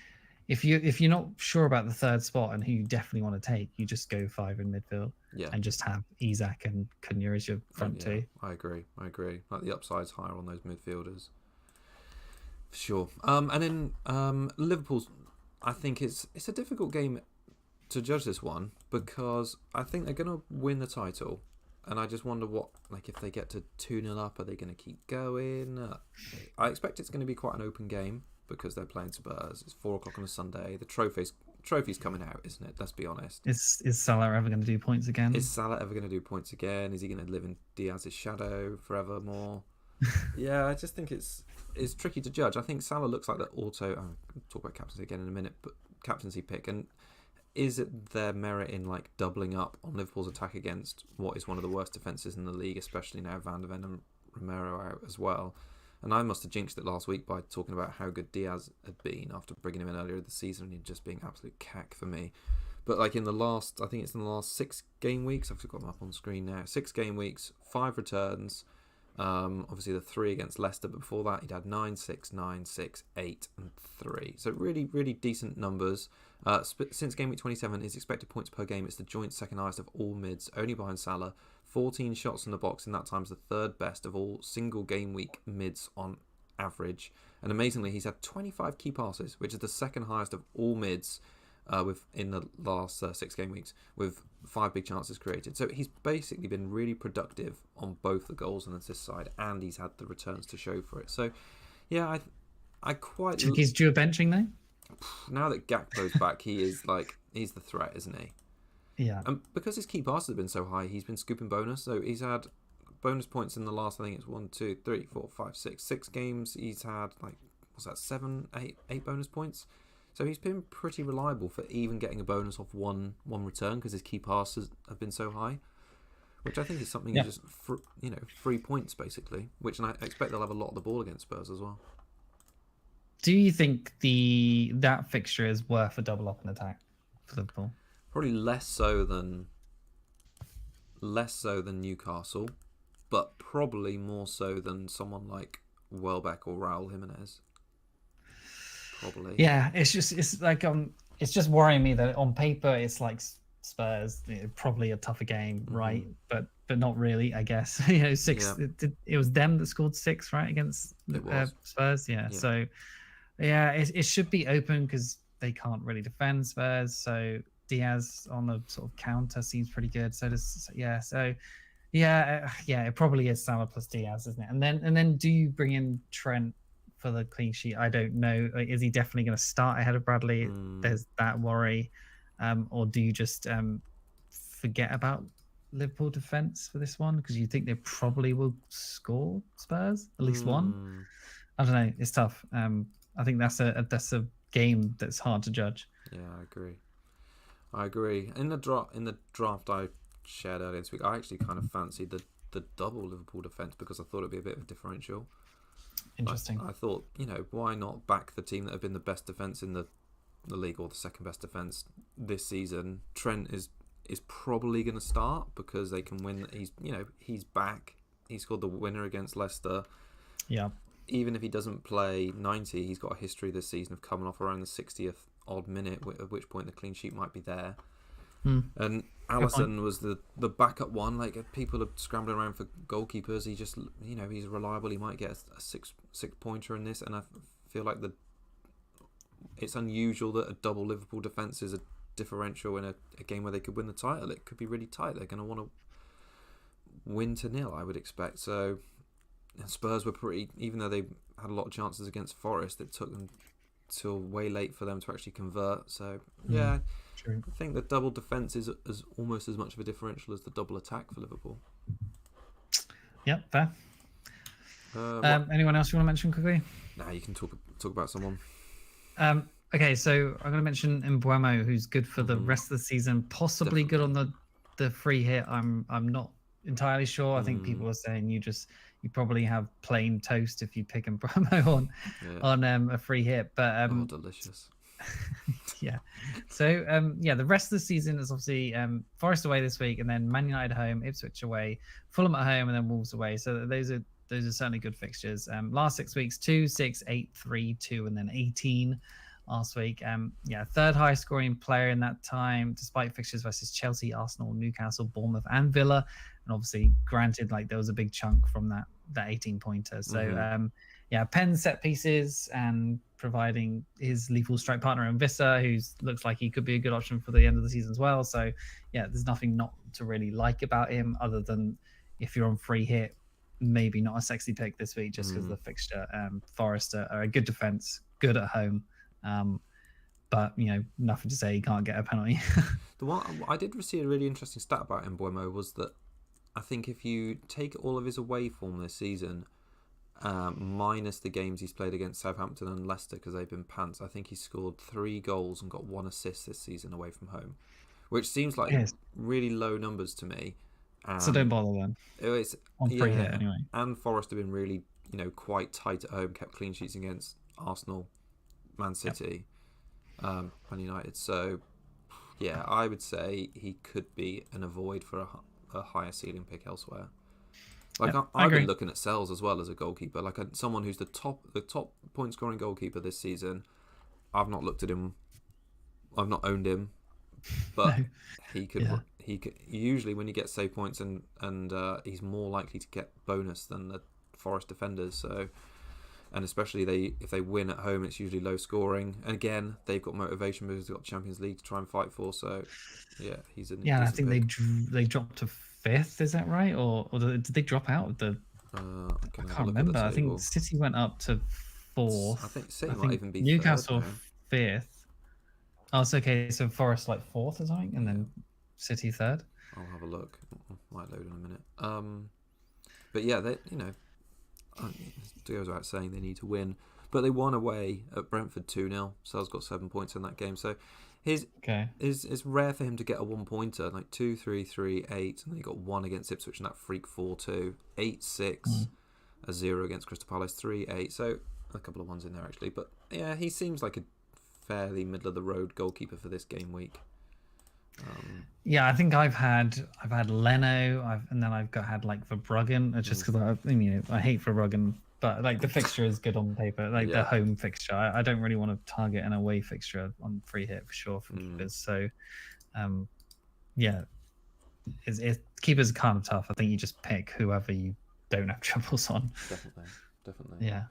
if you're not sure about the third spot and who you definitely want to take, you just go 5 in midfield. Yeah. And just have Isak and Cunha as your front two. I agree. Like the upside's higher on those midfielders. For sure. And then Liverpool's, I think it's a difficult game to judge this one because I think they're going to win the title. And I just wonder if they get to 2-0 up, are they going to keep going? I expect it's going to be quite an open game because they're playing Spurs. It's 4:00 on a Sunday. The trophy's coming out, isn't it? Let's be honest. Is Salah ever going to do points again? Is Salah ever going to do points again? Is he going to live in Diaz's shadow forevermore? Yeah, I just think it's tricky to judge. I think Salah looks like the I'll talk about captaincy again in a minute, but captaincy pick. And is it their merit in like doubling up on Liverpool's attack against what is one of the worst defences in the league, especially now Van der Ven and Romero out as well? And I must have jinxed it last week by talking about how good Diaz had been after bringing him in earlier this season and just being absolute cack for me. But like in the last 6 game weeks, I've got them up on screen now. 6 game weeks, 5 returns. Obviously the 3 against Leicester, but before that he'd had 9, 6, 9, 6, 8 and 3. So really, really decent numbers. Since game week 27, his expected points per game is the joint second highest of all mids, only behind Salah. 14 shots in the box in that time is the third best of all single game week mids on average. And amazingly, he's had 25 key passes, which is the second highest of all mids in the last 6 game weeks, with 5 big chances created. So he's basically been really productive on both the goals and assist side, and he's had the returns to show for it. So yeah, I quite... Do you think he's due a benching though? Now that Gakpo's back, he's the threat, isn't he? Yeah. And because his key passes have been so high, he's been scooping bonus. So he's had bonus points in the last, I think it's 1, 2, 3, 4, 5, 6 games. He's had 7, 8 bonus points. So he's been pretty reliable for even getting a bonus off one return because his key passes have been so high, which I think is something just free points basically. Which, and I expect they'll have a lot of the ball against Spurs as well. Do you think that fixture is worth a double up in attack for Liverpool? Probably less so than Newcastle, but probably more so than someone like Welbeck or Raul Jimenez. Probably. Yeah, it's just worrying me that on paper it's like Spurs, probably a tougher game, right? But not really, I guess. 6. Yeah. It was them that scored 6, right, against Spurs. Yeah. So yeah, it should be open because they can't really defend Spurs. So Diaz on the sort of counter seems pretty good. So it probably is Salah plus Diaz, isn't it? And then do you bring in Trent for the clean sheet? I don't know. Is he definitely going to start ahead of Bradley? There's that worry. Or do you just forget about Liverpool defence for this one? Because you think they probably will score Spurs, at least one? I don't know. It's tough. I think that's a game that's hard to judge. Yeah, I agree. In the draft I shared earlier this week, I actually kind of fancied the double Liverpool defence because I thought it'd be a bit of a differential. Interesting. I thought, why not back the team that have been the best defence in the league or the second best defence this season? Trent is probably going to start because they can win. He's back. He scored the winner against Leicester. Yeah. Even if he doesn't play 90, he's got a history this season of coming off around the 60th odd minute, at which point the clean sheet might be there. And Alisson was the backup one. Like, if people are scrambling around for goalkeepers, he just, he's reliable. He might get a six pointer in this, and I feel like it's unusual that a double Liverpool defence is a differential in a game where they could win the title. It could be really tight. They're going to want to win to 0, I would expect. So Spurs were pretty, even though they had a lot of chances against Forest, it took them till way late for them to actually convert. So yeah, true. I think the double defence is almost as much of a differential as the double attack for Liverpool. Yep, fair. Anyone else you want to mention quickly? Nah, you can talk about someone. Okay, so I'm going to mention Mbeumo, who's good for the rest of the season, possibly good on the free hit. I'm not entirely sure. I think people are saying you probably have plain toast if you pick Mbeumo on a free hit. But delicious. Yeah. So the rest of the season is obviously Forest away this week, and then Man United home, Ipswich away, Fulham at home, and then Wolves away. So those are those are certainly good fixtures. Last 6 weeks, 2, 6, 8, 3, 2, and then 18 last week. Yeah, third highest scoring player in that time, despite fixtures versus Chelsea, Arsenal, Newcastle, Bournemouth, and Villa. And obviously, granted, like there was a big chunk from that 18 pointer. So yeah, pen set pieces and providing his lethal strike partner in Vista, who looks like he could be a good option for the end of the season as well. So yeah, there's nothing not to really like about him other than if you're on free hit, maybe not a sexy pick this week just because of the fixture. Forest are a good defense, good at home. But nothing to say he can't get a penalty. The one I did see a really interesting stat about Mbeumo was that I think if you take all of his away form this season, minus the games he's played against Southampton and Leicester because they've been pants, I think he scored 3 goals and got 1 assist this season away from home, which seems like really low numbers to me. So don't bother then. It's on free hit anyway. And Forest have been really, quite tight at home, kept clean sheets against Arsenal, Man City, Man United. So yeah, I would say he could be an avoid for a higher ceiling pick elsewhere. Like I've been looking at Sells as well as a goalkeeper, like someone who's the top point scoring goalkeeper this season. I've not looked at him. I've not owned him, but he could. Yeah. He could, usually when he gets save points and he's more likely to get bonus than the Forest defenders. So, and especially if they win at home, it's usually low scoring. And again, they've got motivation because they've got Champions League to try and fight for. So yeah, he's an I think they dropped to 5th. Is that right, or did they drop out of the? I can't remember. I think City went up to 4th. I think City might even be Newcastle 3rd, 5th. Oh, it's okay. So Forest like 4th or something, and then City 3rd. I'll have a look. Might load in a minute. But yeah, they it goes without saying they need to win. But they won away at Brentford 2-0. Sal's got 7 points in that game. So it's rare for him to get a 1-pointer, like 2, 3, 3, 8, and then he got 1 against Ipswich in that freak 4-2, 8, 6, a 0 against Crystal Palace, 3, 8. So a couple of ones in there actually. But yeah, he seems like a fairly middle of the road goalkeeper for this game week. Yeah, I think I've had Leno, and then I've had like Verbruggen, just because I hate Verbruggen, but like the fixture is good on paper, like the home fixture. I don't really want to target an away fixture on free hit for sure from keepers. So, yeah, keepers are kind of tough. I think you just pick whoever you don't have troubles on. Definitely. Yeah.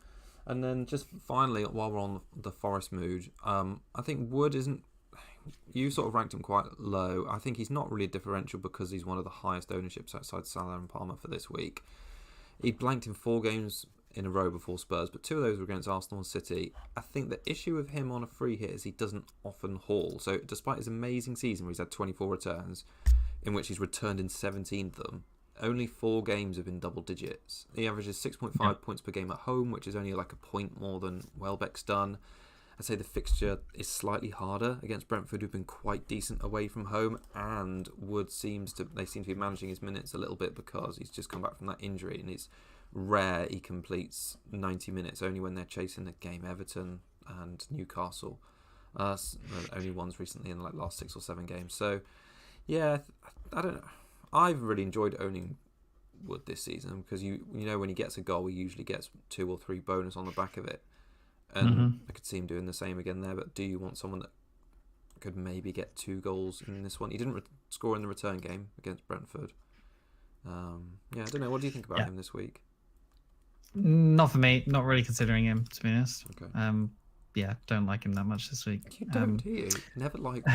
And then just finally, while we're on the Forest mood, I think Wood isn't. You sort of ranked him quite low. I think he's not really a differential because he's one of the highest ownerships outside Salah and Palmer for this week. He blanked in 4 games in a row before Spurs, but 2 of those were against Arsenal and City. I think the issue with him on a free hit is he doesn't often haul. So despite his amazing season where he's had 24 returns, in which he's returned in 17 of them, only 4 games have been double digits. He averages 6.5 points per game at home, which is only like a point more than Welbeck's done. I'd say the fixture is slightly harder against Brentford, who've been quite decent away from home, and Wood seem to be managing his minutes a little bit because he's just come back from that injury, and it's rare he completes 90 minutes, only when they're chasing the game. Everton and Newcastle, only ones recently in like last 6 or 7 games. So yeah, I don't know. I've really enjoyed owning Wood this season because you know when he gets a goal, he usually gets 2 or 3 bonus on the back of it. And I could see him doing the same again there, but do you want someone that could maybe get 2 goals in this one? He didn't score in the return game against Brentford. Yeah, I don't know. What do you think about him this week? Not for me. Not really considering him, to be honest. Okay. Yeah, don't like him that much this week. You don't, do you? Never liked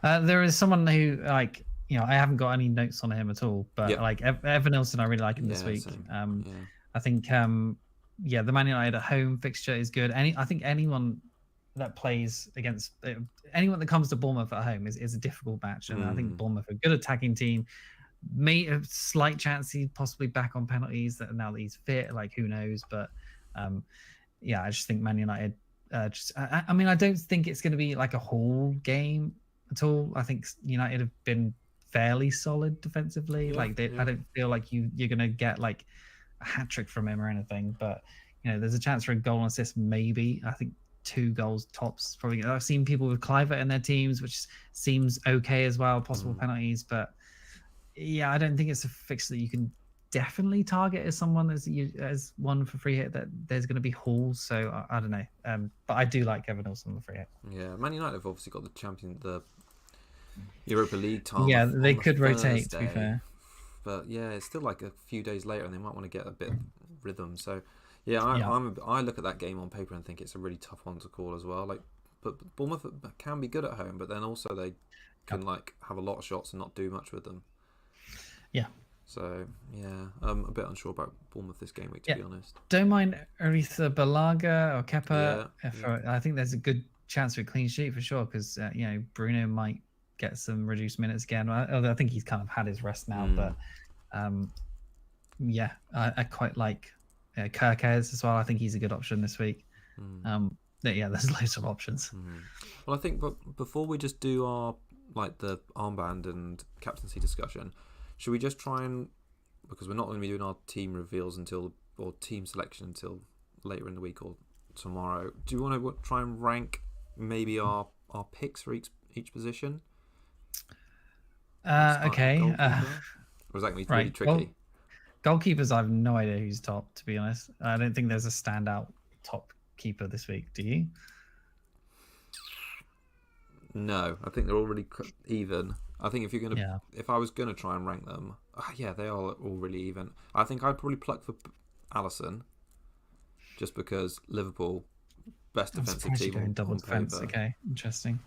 Wood. There is someone who, I haven't got any notes on him at all, but like Evan Nilsson, I really like him this week. I think... the Man United at home fixture is good. I think anyone that plays against anyone that comes to Bournemouth at home is a difficult match, and I think Bournemouth are a good attacking team. May a slight chance he's possibly back on penalties now that he's fit. Like who knows? But I just think Man United. I mean, I don't think it's going to be like a whole game at all. I think United have been fairly solid defensively. I don't feel like you're going to get like a hat trick from him or anything, but there's a chance for a goal and assist maybe. I think 2 goals tops probably. I've seen people with Clivert in their teams, which seems okay as well, possible penalties, but I don't think it's a fix that you can definitely target as someone as one for free hit. That there's going to be hauls, so I don't know. But I do like Evan Olsen on the free hit. Yeah, Man United have obviously got the Europa League time. Yeah, on they the could rotate. Thursday. To be fair, But yeah, it's still like a few days later, and they might want to get a bit of rhythm. So yeah, I look at that game on paper and think it's a really tough one to call as well. Like, but Bournemouth can be good at home, but then also they can like have a lot of shots and not do much with them. Yeah. So yeah, I'm a bit unsure about Bournemouth this game week, to be honest. Don't mind Aretha Balaga or Kepa. Yeah. I think there's a good chance for a clean sheet for sure, because Bruno might get some reduced minutes again. Although I think he's kind of had his rest now, but I quite like Kirkes as well. I think he's a good option this week. There's loads of options. Well, I think, but before we just do our the armband and captaincy discussion, should we just try and, because we're not going to be doing our team reveals or team selection until later in the week or tomorrow, do you want to try and rank maybe our picks for each position? Okay. Or is that going to be really tricky? Well, goalkeepers, I have no idea who's top, to be honest. I don't think there's a standout top keeper this week. Do you? No, I think they're all really even. I think if I was gonna try and rank them, they are all really even. I think I'd probably pluck for Alisson, just because Liverpool best defensive team on double defense. paper. Okay, interesting.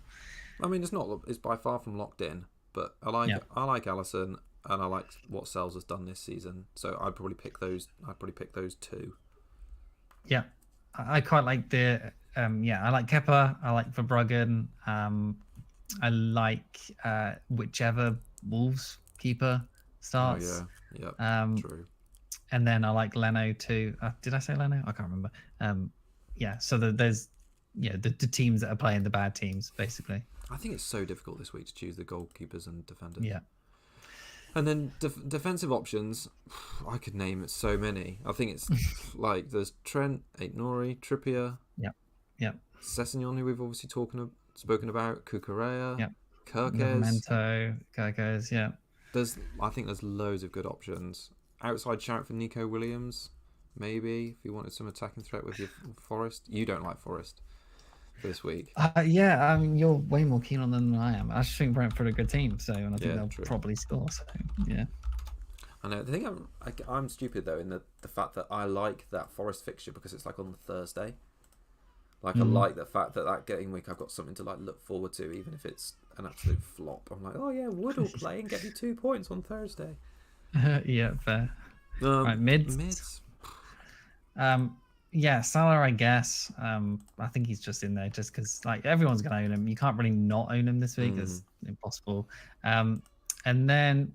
I mean, it's by far from locked in, but I like Alisson, and I like what Sells has done this season. So I'd probably pick those. Two. Yeah, I quite like the. I like Kepa. I like Verbruggen. I like whichever Wolves keeper starts. Oh, yeah, true. And then I like Leno too. Did I say Leno? I can't remember. So there's the teams that are playing the bad teams, basically. I think it's so difficult this week to choose the goalkeepers and defenders. Yeah. And then defensive options, I could name so many. I think it's like there's Trent, Aït-Nouri, Trippier. Yeah. Sessegnon, who we've obviously spoken about, Cucurella, Kirkes, yeah. I think there's loads of good options. Outside shout for Nico Williams, maybe, if you wanted some attacking threat with your Forest. You don't like Forest this week. You're way more keen on them than I am. I just think Brentford are a good team, and I think they'll probably score. So yeah. I know. I think I'm stupid though in the fact that I like that Forest fixture because it's like on the Thursday. I like the fact that game week I've got something to look forward to, even if it's an absolute flop. I'm like, oh yeah, Wood will play and get you 2 points on Thursday. Yeah, fair. Right, mids. Salah, I guess. I think he's just in there just because everyone's gonna own him. You can't really not own him this week. It's impossible. And then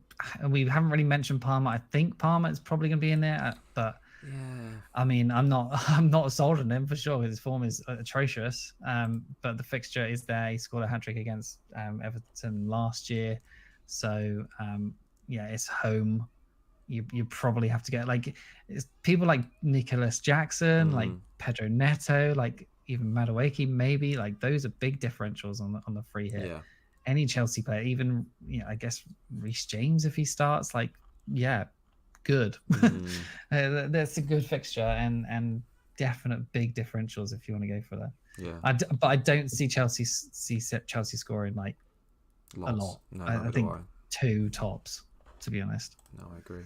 we haven't really mentioned Palmer. I think Palmer is probably gonna be in there, but. Yeah. I mean, I'm not sold on him for sure. His form is atrocious. But the fixture is there. He scored a hat-trick against Everton last year. So, it's home. You probably have to get it's people like Nicholas Jackson, like Pedro Neto, like even Madueke, maybe. Those are big differentials on the free hit. Yeah. Any Chelsea player, even I guess Reece James if he starts, good. That's a good fixture and definite big differentials if you want to go for that. Yeah. But I don't see Chelsea scoring a lot. No, I think 2 tops, to be honest. No, I agree.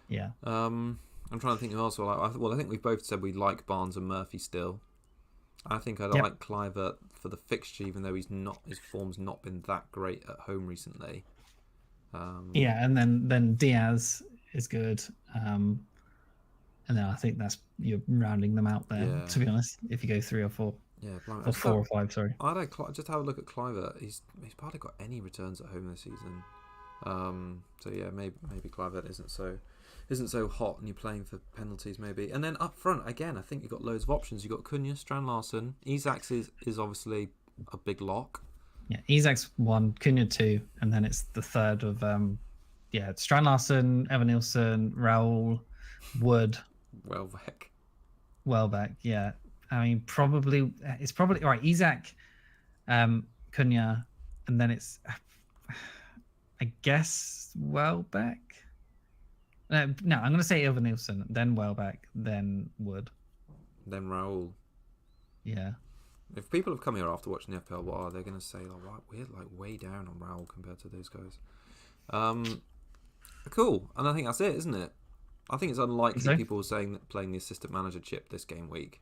Yeah. I'm trying to think who else. I think we've both said we like Barnes and Murphy still. I think I like Kluivert for the fixture, even though his form's not been that great at home recently. And then Diaz is good, and then I think you're rounding them out there. To be honest, if you go 3 or 4, or 4 or 5, sorry. I'd just have a look at Kluivert. He's hardly got any returns at home this season. Maybe Kluivert isn't so hot, and you're playing for penalties maybe. And then up front again, I think you've got loads of options. You've got Cunha, Strand Larsen, Isaacs is obviously a big lock. Yeah, Isaacs 1, Cunha 2, and then it's the third of Strand Larsen, Evan Nilsson, Raul, Wood, Welbeck. Yeah, I mean it's probably right. Isaac, Cunha, and then it's I guess Welbeck. No, I'm going to say Ilva Nielsen, then Welbeck, then Wood. Then Raul. Yeah. If people have come here after watching the FPL, what are they going to say? Like, right, we're like way down on Raul compared to those guys. Cool, and I think that's it, isn't it? I think it's unlikely people saying that playing the assistant manager chip this game week.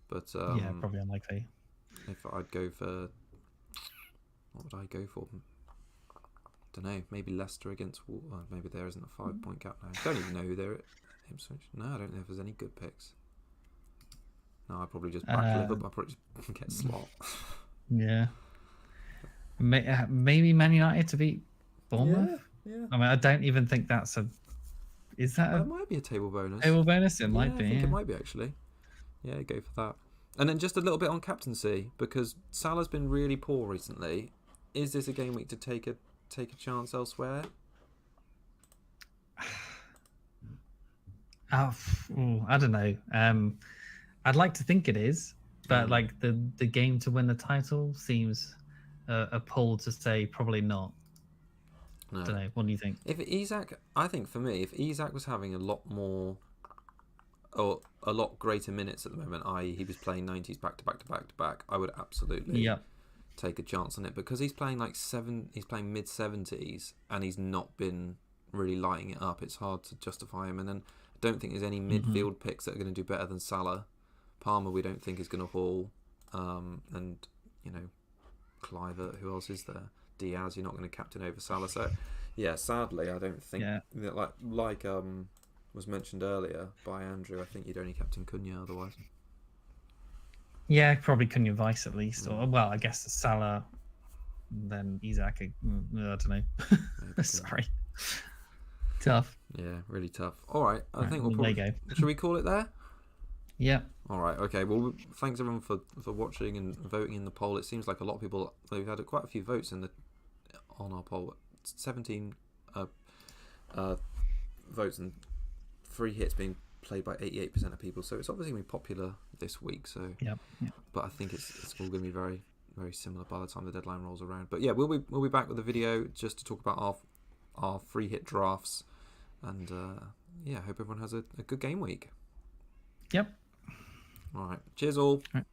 But yeah, probably unlikely. If I'd go for, what would I go for? Don't know. Maybe Leicester against. Well, maybe there isn't a 5-point gap now. Don't even know who they're at. Ipswich. No, I don't know if there's any good picks. No, I probably just back Liverpool. I probably just get slot. Yeah. Maybe Man United to beat Bournemouth. Yeah. I mean, I don't even think that's a. Is that That might be a table bonus. Table bonus? It might be. I think it might be actually. Yeah, go for that. And then just a little bit on captaincy, because Salah's been really poor recently. Is this a game week to take a chance elsewhere? I don't know. I'd like to think it is, but like the game to win the title seems a pull to say probably not. No. I don't know. What do you think? If Isak, I think for me, if Isak was having a lot more or a lot greater minutes at the moment, i.e. he was playing 90s back to back, I would absolutely take a chance on it, because he's playing he's playing mid 70s and he's not been really lighting it up. It's hard to justify him, and then I don't think there's any midfield picks that are going to do better than Salah. Palmer we don't think is going to haul, and you know, Clivert, who else is there? Diaz, you're not going to captain over Salah. So yeah, sadly I don't think like was mentioned earlier by Andrew, I think you'd only captain Cunha otherwise. Yeah, probably Cunha Vice at least, or well, I guess Salah, then Isak. I don't know. Sorry, tough. Yeah, really tough. All right, I think we'll probably go. Should we call it there? Yeah. All right. Okay. Well, thanks everyone for watching and voting in the poll. It seems like a lot of people. We've had quite a few votes on our poll. 17 votes and 3 hits being played by 88% of people. So it's obviously going to be popular this week. So yeah. But I think it's all going to be very, very similar by the time the deadline rolls around. But yeah, we'll be back with a video just to talk about our free hit drafts, and yeah, hope everyone has a good game week. Yep. All right. Cheers all. All right.